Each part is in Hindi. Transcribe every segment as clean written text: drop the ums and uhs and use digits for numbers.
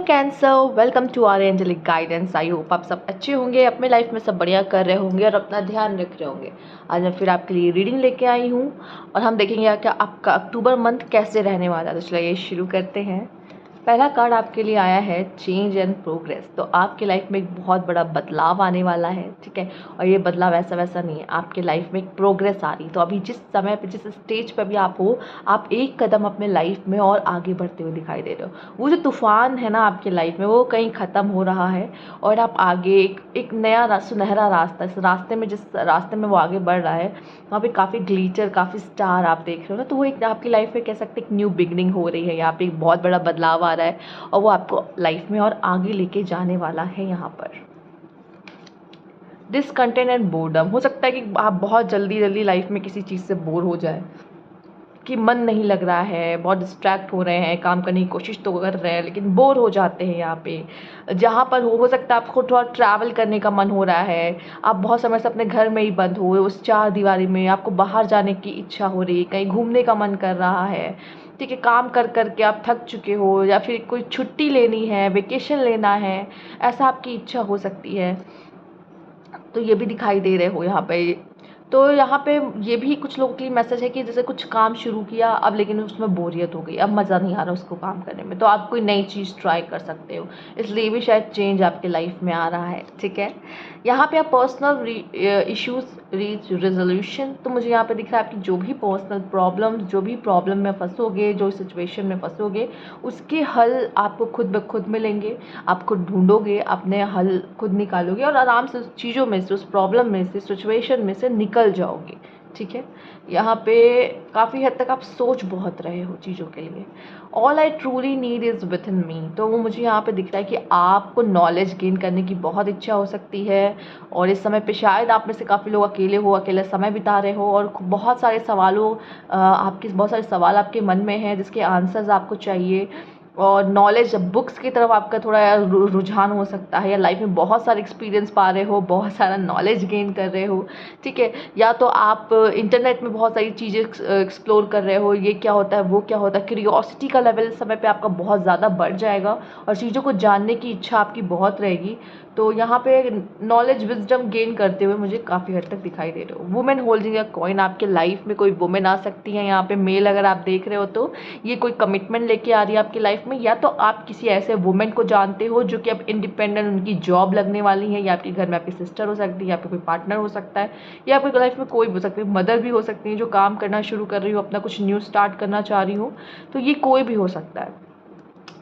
Cancer, welcome to our angelic guidance. I hope आप सब अच्छे होंगे, अपने लाइफ में सब बढ़िया कर रहे होंगे और अपना ध्यान रख रहे होंगे। आज मैं फिर आपके लिए रीडिंग लेके आई हूँ और हम देखेंगे कि आपका अक्टूबर मंथ कैसे रहने वाला है। तो चलिए शुरू करते हैं। पहला कार्ड आपके लिए आया है चेंज एंड प्रोग्रेस। तो आपके लाइफ में एक बहुत बड़ा बदलाव आने वाला है, ठीक है। और ये बदलाव ऐसा वैसा नहीं है, आपके लाइफ में एक प्रोग्रेस आ रही। तो अभी जिस समय पे, जिस स्टेज पे भी आप हो, आप एक कदम अपने लाइफ में और आगे बढ़ते हुए दिखाई दे रहे हो। वो जो तूफान है ना आपके लाइफ में, वो कहीं ख़त्म हो रहा है और आप आगे एक नया सुनहरा रास्ता, इस रास्ते में, जिस रास्ते में वो आगे बढ़ रहा है, वहाँ पे काफ़ी ग्लिटर, काफ़ी स्टार आप देख रहे हो ना। तो वो एक आपकी लाइफ में कह सकते हैं एक न्यू बिगनिंग हो रही है। यहाँ पे एक बहुत बड़ा बदलाव आ रहा है और वो आपको लाइफ में और आगे लेके जाने वाला है। यहाँ पर डिसकंटेंट एंड बोर्डम, हो सकता है कि आप बहुत जल्दी जल्दी लाइफ में किसी चीज़ से बोर हो जाए, कि मन नहीं लग रहा है, बहुत डिस्ट्रैक्ट हो रहे हैं, काम करने की कोशिश तो कर रहे हैं लेकिन बोर हो जाते हैं। यहाँ पे जहाँ पर हो सकता है आपको थोड़ा ट्रैवल करने का मन हो रहा है, आप बहुत समय से अपने घर में ही बंद हुए उस चार दीवारी में, आपको बाहर जाने की इच्छा हो रही है, कहीं घूमने का मन कर रहा है, ठीक है। काम कर कर के आप थक चुके हो या फिर कोई छुट्टी लेनी है, वेकेशन लेना है, ऐसा आपकी इच्छा हो सकती है। तो ये भी दिखाई दे रहे हो यहाँ पे। तो यहाँ पे ये भी कुछ लोगों के लिए मैसेज है कि जैसे कुछ काम शुरू किया अब, लेकिन उसमें बोरियत हो गई, अब मज़ा नहीं आ रहा उसको काम करने में, तो आप कोई नई चीज़ ट्राई कर सकते हो। इसलिए भी शायद चेंज आपके लाइफ में आ रहा है, ठीक है। यहाँ पे आप पर्सनल इश्यूज रीच रेजोल्यूशन। तो मुझे यहाँ पे दिख रहा है आपकी जो भी पर्सनल प्रॉब्लम, जो भी प्रॉब्लम में फंसोगे, जो सिचुएशन में फंसोगे, उसके हल आपको खुद ब खुद मिलेंगे। आप खुद ढूंढोगे, अपने हल खुद निकालोगे और आराम से उस चीज़ों में से, उस प्रॉब्लम में से, सिचुएशन में से निकल जाओगे, ठीक है। यहाँ पे काफ़ी हद तक आप सोच बहुत रहे हो चीज़ों के लिए। All I truly need is within मी। तो वो मुझे यहाँ पे दिख रहा है कि आपको नॉलेज गेन करने की बहुत इच्छा हो सकती है और इस समय पे शायद आप में से काफ़ी लोग अकेले हो, अकेले समय बिता रहे हो और बहुत सारे सवालों बहुत सारे सवाल आपके मन में हैं जिसके आंसर्स आपको चाहिए। और नॉलेज बुक्स की तरफ आपका थोड़ा रुझान हो सकता है, या लाइफ में बहुत सारे एक्सपीरियंस पा रहे हो, बहुत सारा नॉलेज गेन कर रहे हो, ठीक है। या तो आप इंटरनेट में बहुत सारी चीज़ें एक्सप्लोर कर रहे हो, ये क्या होता है, वो क्या होता है। क्यूरियोसिटी का लेवल इस समय पे आपका बहुत ज़्यादा बढ़ जाएगा और चीज़ों को जानने की इच्छा आपकी बहुत रहेगी। तो यहाँ पे नॉलेज विजडम गेन करते हुए मुझे काफ़ी हद तक दिखाई दे रहे हो। वुमेन होल्डिंग अ कॉइन, आपके लाइफ में कोई वुमेन आ सकती है। यहाँ पे मेल अगर आप देख रहे हो तो ये कोई कमिटमेंट लेके आ रही है आपकी लाइफ में, या तो आप किसी ऐसे वुमेन को जानते हो जो कि अब इंडिपेंडेंट, उनकी जॉब लगने वाली है, या आपके घर में आपकी सिस्टर हो सकती है, या फिर कोई पार्टनर हो सकता है, या आपकी लाइफ में कोई भी हो सकती है, मदर भी हो सकती है जो काम करना शुरू कर रही हो, अपना कुछ न्यू स्टार्ट करना चाह रही हो। तो ये कोई भी हो सकता है।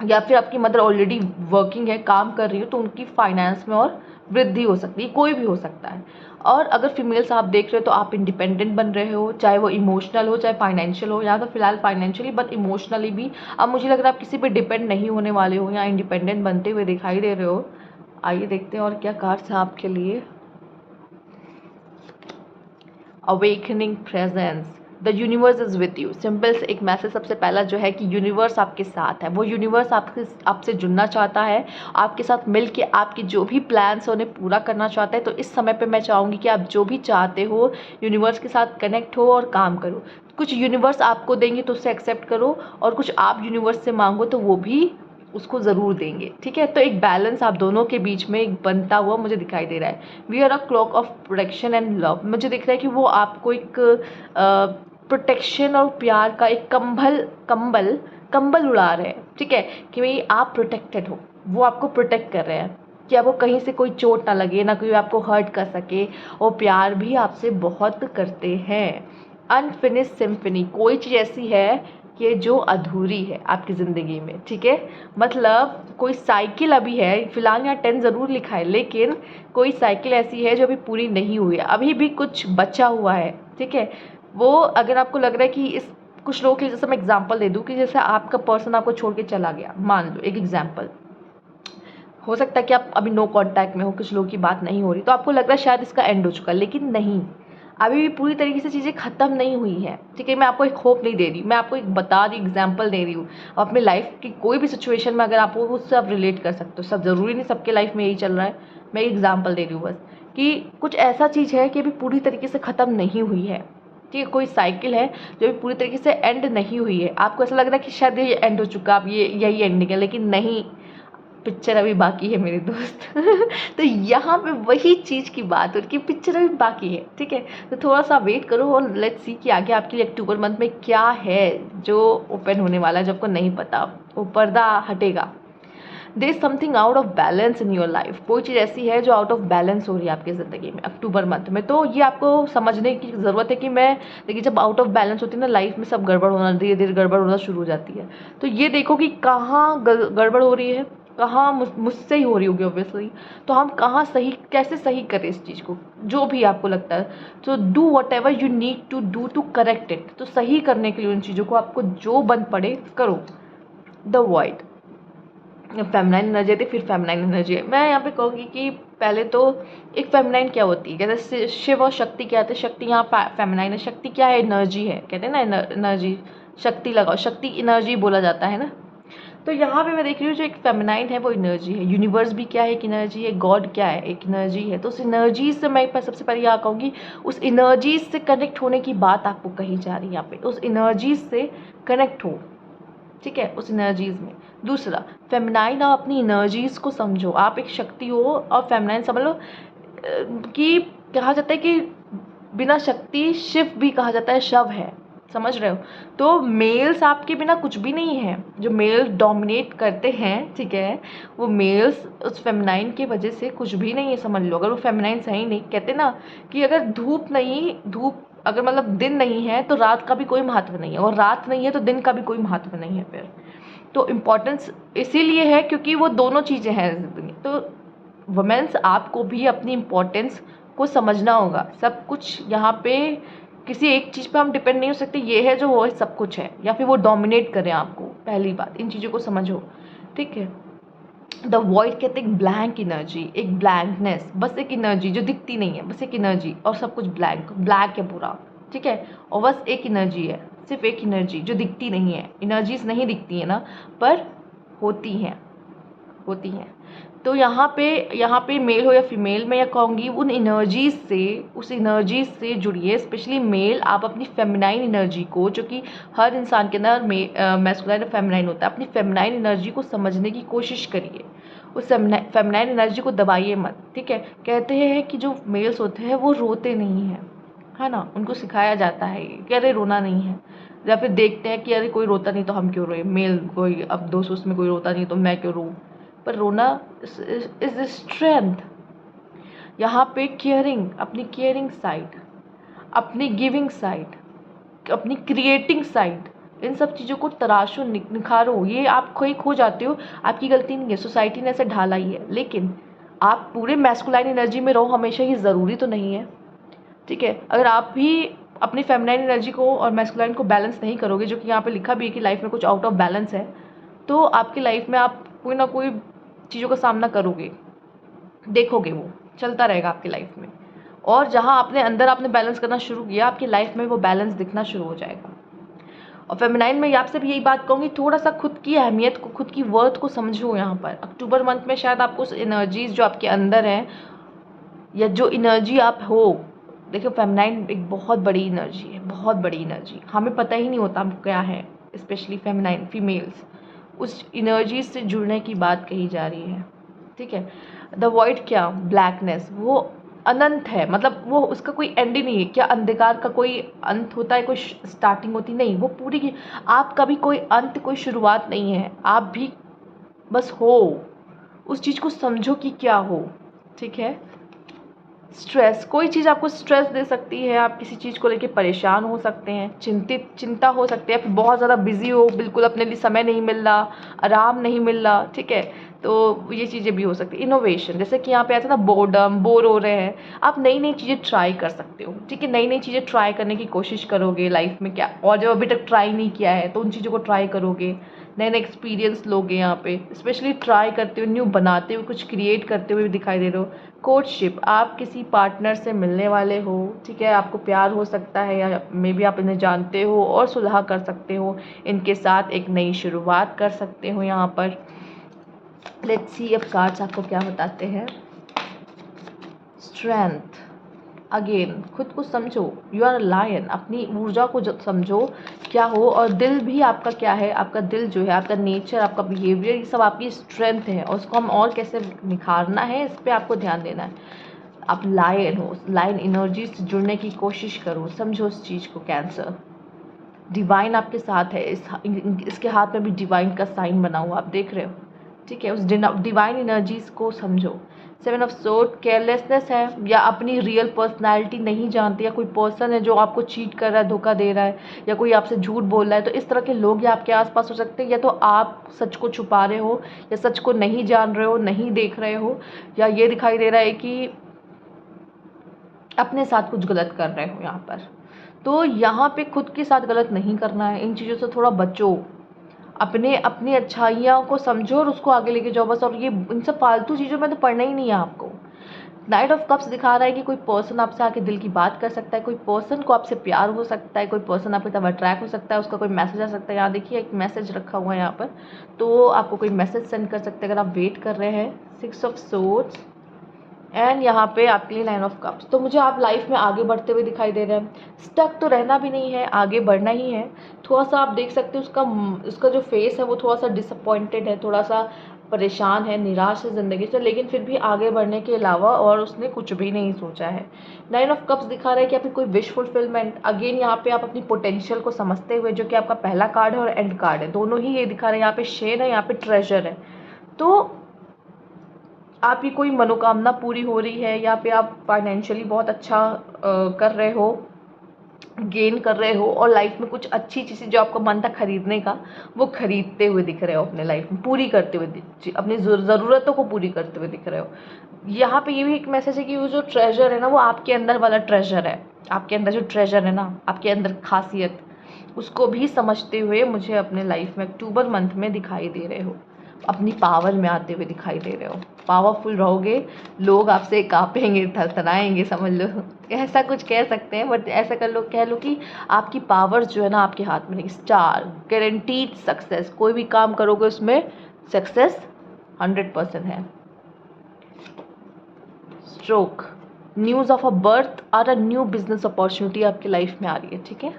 या फिर आपकी मदर ऑलरेडी वर्किंग है, काम कर रही हो, तो उनकी फाइनेंस में और वृद्धि हो सकती है, कोई भी हो सकता है। और अगर फीमेल्स आप देख रहे हो तो आप इंडिपेंडेंट बन रहे हो, चाहे वो इमोशनल हो चाहे फाइनेंशियल हो। यहाँ तो फिलहाल फाइनेंशियली बट इमोशनली भी अब मुझे लग रहा है आप किसी पे डिपेंड नहीं होने वाले हो, या इंडिपेंडेंट बनते हुए दिखाई दे रहे हो। आइए देखते हैं और क्या कार्ड्स हैं आपके लिए। Awakening presence, the universe is with you. Simple से एक मैसेज सबसे पहला जो है कि यूनिवर्स आपके साथ है। वो यूनिवर्स आपसे जुड़ना चाहता है, आपके साथ मिल के आपके जो भी प्लान्स हैं उन्हें पूरा करना चाहता है। तो इस समय पे मैं चाहूँगी कि आप जो भी चाहते हो यूनिवर्स के साथ कनेक्ट हो और काम करो। कुछ यूनिवर्स आपको देंगे तो उसे एक्सेप्ट करो, और कुछ आप यूनिवर्स से मांगो तो वो भी उसको ज़रूर देंगे, ठीक है। तो एक बैलेंस आप दोनों के बीच में एक बनता हुआ मुझे दिखाई दे रहा है। We are a cloak of protection and love. मुझे दिख रहा है कि वो आपको एक प्रोटेक्शन और प्यार का एक कंबल उड़ा रहे हैं, ठीक है। कि भाई आप प्रोटेक्टेड हो, वो आपको प्रोटेक्ट कर रहे हैं कि आपको कहीं से कोई चोट ना लगे, ना कोई आपको हर्ट कर सके। और प्यार भी आपसे बहुत करते हैं। अनफिनिश सिम्फनी, कोई चीज़ ऐसी है कि जो अधूरी है आपकी ज़िंदगी में, ठीक है। मतलब कोई साइकिल अभी है, फिलहाल यहाँ 10 ज़रूर लिखा है, लेकिन कोई साइकिल ऐसी है जो अभी पूरी नहीं हुई है, अभी भी कुछ बचा हुआ है, ठीक है। वो अगर आपको लग रहा है कि इस कुछ लोगों के लिए, जैसे मैं एग्जांपल दे दूं कि जैसे आपका पर्सन आपको छोड़ के चला गया, मान लो एक एग्जांपल, हो सकता है कि आप अभी नो कांटेक्ट में हो, कुछ लोगों की बात नहीं हो रही, तो आपको लग रहा है शायद इसका एंड हो चुका है, लेकिन नहीं, अभी भी पूरी तरीके से चीज़ें ख़त्म नहीं हुई है, ठीक है। मैं आपको एक होप नहीं दे रही, मैं आपको एक बता रही, एग्जांपल दे रही हूँ। अपने लाइफ की कोई भी सिचुएशन में अगर आप हो, उससे आप रिलेट कर सकते हो। सब ज़रूरी नहीं सबके लाइफ में यही चल रहा है, मैं एक एग्जाम्पल दे रही हूँ बस, कि कुछ ऐसा चीज़ है कि अभी पूरी तरीके से ख़त्म नहीं हुई है, ठीक है। कोई साइकिल है जो अभी पूरी तरीके से एंड नहीं हुई है। आपको ऐसा लग रहा है कि शायद ये एंड हो चुका, अब ये यही एंडिंग है, लेकिन नहीं, पिक्चर अभी बाकी है मेरे दोस्त। तो यहाँ पे वही चीज़ की बात हो कि पिक्चर अभी बाकी है, ठीक है। तो थोड़ा सा वेट करो और लेट्स सी कि आगे आपके लिए अक्टूबर मंथ में क्या है जो ओपन होने वाला है, जो आपको नहीं पता, वो पर्दा हटेगा। There is something out of balance in your life. कोई चीज़ ऐसी है जो आउट ऑफ बैलेंस हो रही है आपकी ज़िंदगी में अक्टूबर मंथ में। तो ये आपको समझने की ज़रूरत है कि मैं देखिए, जब आउट ऑफ बैलेंस होती है ना लाइफ में, सब गड़बड़ होना, धीरे धीरे गड़बड़ होना शुरू हो जाती है। तो ये देखो कि कहाँ गड़बड़ हो रही है, कहाँ मुझसे ही हो रही होगी ऑब्वियसली। तो हम कहाँ सही, कैसे सही करें इस चीज़ को, जो भी आपको लगता है। तो do whatever you need to do to correct it. तो सही करने के लिए उन चीज़ों को आपको जो बंद पड़े करो। द वॉइड फेमिनाइन एनर्जी आती है, फिर फेमिनाइन एनर्जी है। मैं यहाँ पे कहूँगी कि पहले तो एक फेमिनाइन क्या होती है, जैसे शिव और शक्ति क्या आते हैं। शक्ति यहाँ फेमिनाइन है, शक्ति क्या है, एनर्जी है, कहते हैं ना एनर्जी, शक्ति लगाओ, शक्ति एनर्जी बोला जाता है ना। तो यहाँ पे मैं देख रही हूँ जो एक फेमिनाइन है वो एनर्जी है। यूनिवर्स भी क्या है, एक एनर्जी है। गॉड क्या है, एक एनर्जी है। तो उस एनर्जी से मैं सबसे पहले यहाँ कहूँगी, उस एनर्जी से कनेक्ट होने की बात आपको कही जा रही है यहाँ पे। उस एनर्जी से कनेक्ट हो, ठीक है, उस एनर्जीज़ में। दूसरा, फेमिनाइन, आप अपनी एनर्जीज़ को समझो। आप एक शक्ति हो और फेमिनाइन समझ लो कि कहा जाता है कि बिना शक्ति शिव भी कहा जाता है, शव है, समझ रहे हो। तो मेल्स आपके बिना कुछ भी नहीं है। जो मेल डोमिनेट करते हैं, ठीक है, वो मेल्स उस फेमिनाइन की वजह से कुछ भी नहीं है, समझ लो। अगर वो फेमिनाइन सही नहीं, कहते ना कि अगर धूप अगर मतलब दिन नहीं है तो रात का भी कोई महत्व नहीं है, और रात नहीं है तो दिन का भी कोई महत्व नहीं है। फिर तो इम्पोर्टेंस इसीलिए है क्योंकि वो दोनों चीज़ें हैं ज़िंदगी। तो वुमेन्स, आपको भी अपनी इम्पोर्टेंस को समझना होगा। सब कुछ यहाँ पे किसी एक चीज़ पे हम डिपेंड नहीं हो सकते, ये है जो वो सब कुछ है, या फिर वो डोमिनेट करें आपको। पहली बात, इन चीज़ों को समझो, ठीक है। द वॉइड कहते हैं ब्लैंक एनर्जी, एक ब्लैंकनेस, बस एक एनर्जी जो दिखती नहीं है, बस एक एनर्जी, और सब कुछ ब्लैक है पूरा, ठीक है। और बस एक एनर्जी है, सिर्फ एक एनर्जी जो दिखती नहीं है। एनर्जीज नहीं दिखती है ना, पर होती हैं। तो यहाँ पे मेल हो या फीमेल, मैं यह कहूँगी उन एनर्जीज से, उस एनर्जीज से जुड़िए। स्पेशली मेल, आप अपनी फेमिनाइन एनर्जी को, जो कि हर इंसान के अंदर मैस्कुलाइन और फेमिनाइन होता है, अपनी फेमिनाइन एनर्जी को समझने की कोशिश करिए। उस फेमिनाइन एनर्जी को दबाइए मत, ठीक है। कहते हैं कि जो मेल्स होते हैं वो रोते नहीं हैं, है ना। उनको सिखाया जाता है कि अरे रोना नहीं है, या फिर देखते हैं कि अरे कोई रोता नहीं तो हम क्यों रोए। मेल कोई, अब दोस्त उसमें कोई रोता नहीं तो मैं क्यों रोऊँ। पर रोना इज स्ट्रेंथ। यहाँ पे केयरिंग, अपनी केयरिंग साइड, अपनी गिविंग साइड, अपनी क्रिएटिंग साइड, इन सब चीज़ों को तराशो, निखारो। ये आप कोई खो जाते हो, आपकी गलती नहीं है, सोसाइटी ने ऐसे ढाला ही है। लेकिन आप पूरे मैस्कुलाइन एनर्जी में रहो हमेशा, ये ज़रूरी तो नहीं है, ठीक है। अगर आप भी अपनी फेमिनाइन एनर्जी को और मैस्कुलाइन को बैलेंस नहीं करोगे, जो कि यहाँ पे लिखा भी है कि लाइफ में कुछ आउट ऑफ बैलेंस है, तो आपकी लाइफ में आप कोई ना कोई चीज़ों का सामना करोगे, देखोगे, वो चलता रहेगा आपकी लाइफ में। और जहाँ आपने बैलेंस करना शुरू किया, आपकी लाइफ में वो बैलेंस दिखना शुरू हो जाएगा। और फेमिनाइन में आपसे भी यही बात कहूँगी, थोड़ा सा खुद की अहमियत को, खुद की वर्थ को समझो। यहाँ पर अक्टूबर मंथ में शायद आपको उस एनर्जीज जो आपके अंदर हैं, या जो एनर्जी आप हो, देखो फेमिनाइन एक बहुत बड़ी एनर्जी है, बहुत बड़ी एनर्जी, हमें पता ही नहीं होता हम क्या है। स्पेशली फेमिनाइन फीमेल्स, उस एनर्जी से जुड़ने की बात कही जा रही है, ठीक है। द वॉइड क्या, ब्लैकनेस, वो अनंत है, मतलब वो उसका कोई एंड ही नहीं है। क्या अंधकार का कोई अंत होता है, कोई स्टार्टिंग होती नहीं, वो पूरी की, आपका भी कोई अंत कोई शुरुआत नहीं है। आप भी बस हो, उस चीज़ को समझो कि क्या हो, ठीक है। स्ट्रेस, कोई चीज़ आपको स्ट्रेस दे सकती है, आप किसी चीज़ को लेके परेशान हो सकते हैं, चिंता हो सकती है, फिर बहुत ज़्यादा बिजी हो, बिल्कुल अपने लिए समय नहीं मिल रहा, आराम नहीं मिल रहा, ठीक है। तो ये चीज़ें भी हो सकती है। इनोवेशन, जैसे कि यहाँ पे आता है ना, बोर्डम, बोर हो रहे हैं, आप नई नई चीज़ें ट्राई कर सकते हो, ठीक है। नई नई चीज़ें ट्राई करने की कोशिश करोगे लाइफ में, क्या, और जो अभी तक ट्राई नहीं किया है तो उन चीज़ों को ट्राई करोगे, नए नए एक्सपीरियंस लोगे। यहाँ पे स्पेशली ट्राई करते हुए, न्यू बनाते हुए, कुछ क्रिएट करते हुए भी दिखाई दे रहे हो। कोर्टशिप, आप किसी पार्टनर से मिलने वाले हो, ठीक है, आपको प्यार हो सकता है, या मे बी आप इन्हें जानते हो और सुलह कर सकते हो, इनके साथ एक नई शुरुआत कर सकते हो। यहाँ पर लेट्स सी अब कार्ड्स आपको क्या बताते हैं। स्ट्रेंथ, अगेन खुद को समझो, यू आर अ लायन, अपनी ऊर्जा को समझो क्या हो, और दिल भी आपका क्या है, आपका दिल जो है, आपका नेचर, आपका बिहेवियर, ये सब आपकी स्ट्रेंथ है और उसको हम और कैसे निखारना है, इस पर आपको ध्यान देना है। आप लायन हो, लायन एनर्जी से जुड़ने की कोशिश करो, समझो उस चीज़ को। कैंसर, डिवाइन आपके साथ है, इसके हाथ में भी डिवाइन का साइन बना हुआ आप देख रहे हो, ठीक है। उस डिवाइन एनर्जीज को समझो। 7 ऑफ सोर्ड, केयरलेसनेस है, या अपनी रियल पर्सनालिटी नहीं जानते, या कोई पर्सन है जो आपको चीट कर रहा है, धोखा दे रहा है, या कोई आपसे झूठ बोल रहा है, तो इस तरह के लोग या आपके आसपास हो सकते हैं, या तो आप सच को छुपा रहे हो, या सच को नहीं जान रहे हो, नहीं देख रहे हो, या ये दिखाई दे रहा है कि अपने साथ कुछ गलत कर रहे हो यहाँ पर। तो यहाँ पे खुद के साथ गलत नहीं करना है, इन चीज़ों से थोड़ा बचो, अपनी अच्छाइयों को समझो और उसको आगे लेके जाओ बस। और ये इन सब फालतू चीज़ों में तो पढ़ना ही नहीं है आपको। नाइट ऑफ कप्स दिखा रहा है कि कोई पर्सन आपसे आके दिल की बात कर सकता है, कोई पर्सन को आपसे प्यार हो सकता है, कोई पर्सन आपकी तरफ अट्रैक्ट हो सकता है, उसका कोई मैसेज आ सकता है। यहाँ देखिए एक मैसेज रखा हुआ है यहाँ पर, तो आपको कोई मैसेज सेंड कर सकते हैं अगर आप वेट कर रहे हैं। 6 ऑफ सोर्ड्स एंड यहाँ पे आपके लिए 9 ऑफ कप्स। तो मुझे आप लाइफ में आगे बढ़ते हुए दिखाई दे रहे हैं। स्टक तो रहना भी नहीं है, आगे बढ़ना ही है। थोड़ा सा आप देख सकते हैं उसका जो फेस है वो थोड़ा सा डिसअपॉइंटेड है, थोड़ा सा परेशान है, निराश है ज़िंदगी से, लेकिन फिर भी आगे बढ़ने के अलावा और उसने कुछ भी नहीं सोचा है। 9 ऑफ कप्स दिखा रहा है कि आपकी कोई विश फुलफिलमेंट। अगेन यहाँ पे आप अपनी पोटेंशियल को समझते हुए, जो कि आपका पहला कार्ड है और एंड कार्ड है, दोनों ही ये दिखा रहे हैं। यहाँ पे शेर है, यहाँ पे ट्रेजर है। तो आपकी कोई मनोकामना पूरी हो रही है, या फिर आप फाइनेंशियली बहुत अच्छा कर रहे हो, गेन कर रहे हो, और लाइफ में कुछ अच्छी चीज़ें जो आपका मन था खरीदने का, वो खरीदते हुए दिख रहे हो, अपने लाइफ में पूरी करते हुए, अपनी ज़रूरतों को पूरी करते हुए दिख रहे हो। यहाँ पे ये भी एक मैसेज है कि वो जो ट्रेजर है ना, वो आपके अंदर वाला ट्रेजर है। आपके अंदर जो ट्रेजर है ना, आपके अंदर खासियत, उसको भी समझते हुए मुझे अपने लाइफ में अक्टूबर मंथ में दिखाई दे रहे हो, अपनी पावर में आते हुए दिखाई दे रहे हो। पावरफुल रहोगे, लोग आपसे कांपेंगे, थरथराएंगे, समझ लो, ऐसा कुछ कह सकते हैं। बट ऐसा कर लो, कह लो कि आपकी पावर जो है ना आपके हाथ में रहेगी। स्टार, गारंटीड सक्सेस, कोई भी काम करोगे उसमें सक्सेस 100% है। Stroke, news of a birth और अ न्यू बिजनेस अपॉर्चुनिटी आपकी लाइफ में आ रही है, ठीक है,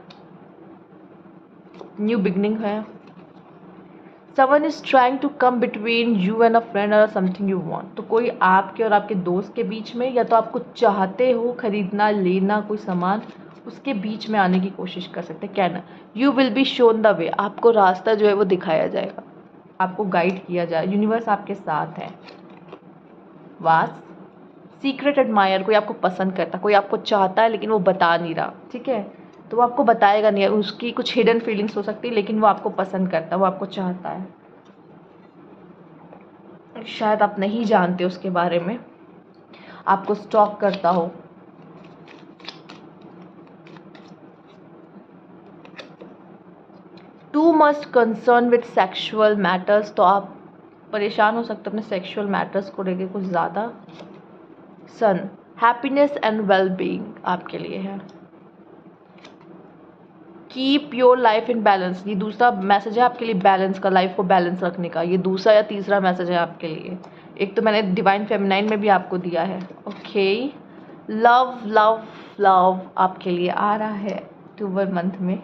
न्यू बिगनिंग है। Someone is trying to come between you and a friend or something you want। तो कोई आपके और आपके दोस्त के बीच में, या तो आप कुछ चाहते हो खरीदना, लेना कोई सामान, उसके बीच में आने की कोशिश कर सकते हैं। कहना, you will be shown the way, आपको रास्ता जो है वो दिखाया जाएगा, आपको गाइड किया जाए, यूनिवर्स आपके साथ है। वास, सीक्रेट एडमायर, कोई आपको पसंद करता, कोई आपको चाहता है लेकिन वो बता नहीं रहा, ठीक है, तो वो आपको बताएगा नहीं, उसकी कुछ हिडन फीलिंग्स हो सकती है, लेकिन वो आपको पसंद करता है, वो आपको चाहता है, शायद आप नहीं जानते उसके बारे में, आपको स्टॉक करता हो। Too much concern with sexual matters, तो आप परेशान हो सकते अपने सेक्सुअल मैटर्स को लेकर कुछ ज़्यादा। सन, हैप्पीनेस एंड वेल बीइंग आपके लिए है। Keep your life in balance, ये दूसरा मैसेज है आपके लिए, बैलेंस का, लाइफ को बैलेंस रखने का। ये दूसरा या तीसरा मैसेज है आपके लिए। एक तो मैंने डिवाइन फेमिनाइन में भी आपको दिया है। ओके, लव लव लव आपके लिए आ रहा है अक्टूबर मंथ में।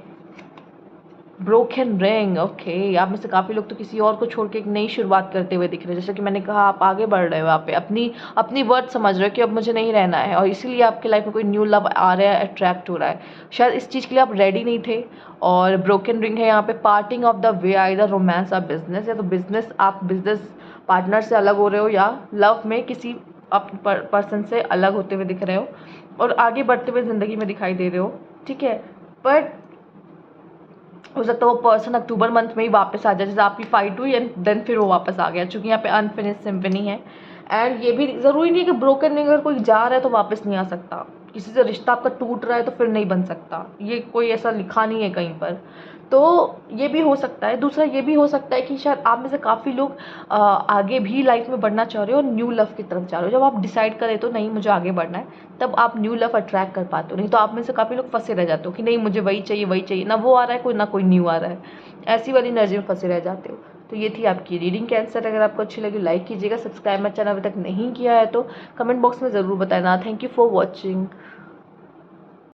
ब्रोकन रिंग, ओके, आप में से काफ़ी लोग तो किसी और को छोड़ के एक नई शुरुआत करते हुए दिख रहे हैं। जैसे कि मैंने कहा, आप आगे बढ़ रहे हो, आप पे अपनी वर्थ समझ रहे हो कि अब मुझे नहीं रहना है, और इसीलिए आपके लाइफ में कोई न्यू लव आ रहा है, अट्रैक्ट हो रहा है। शायद इस चीज़ के लिए आप रेडी नहीं थे। और ब्रोकन रिंग है यहाँ पे, parting of the way, either romance और बिजनेस, या तो बिजनेस, आप बिजनेस पार्टनर से अलग हो रहे हो, या लव में किसी पर्सन से अलग होते हुए दिख रहे हो, और आगे बढ़ते हुए ज़िंदगी में दिखाई दे रहे हो, ठीक है। बट हो सकता है वो पर्सन अक्टूबर मंथ में ही वापस आ जाए, जैसे आपकी फाइट हुई एंड देन फिर वो वापस आ गया, क्योंकि यहाँ पे अनफिनिश सिम्फनी है। एंड ये भी ज़रूरी नहीं है कि ब्रोकन रिंग, अगर कोई जा रहा है तो वापस नहीं आ सकता, किसी से रिश्ता आपका टूट रहा है तो फिर नहीं बन सकता, ये कोई ऐसा लिखा नहीं है कहीं पर। तो ये भी हो सकता है। दूसरा ये भी हो सकता है कि शायद आप में से काफ़ी लोग आगे भी लाइफ में बढ़ना चाह रहे हो, न्यू लव की तरफ जा रहे हो। जब आप डिसाइड करें तो नहीं मुझे आगे बढ़ना है, तब आप न्यू लव अट्रैक्ट कर पाते हो। नहीं तो आप में से काफ़ी लोग फंसे रह जाते हो कि नहीं मुझे वही चाहिए वही चाहिए, ना वो आ रहा है कोई, ना कोई न्यू आ रहा है, ऐसी वाली एनर्जी में फंसे रह जाते हो। तो ये थी आपकी रीडिंग कैंसर। अगर आपको अच्छी लगी लाइक कीजिएगा, सब्सक्राइब मेरा चैनल अभी तक नहीं किया है तो कमेंट बॉक्स में ज़रूर बताना। Thank you for watching.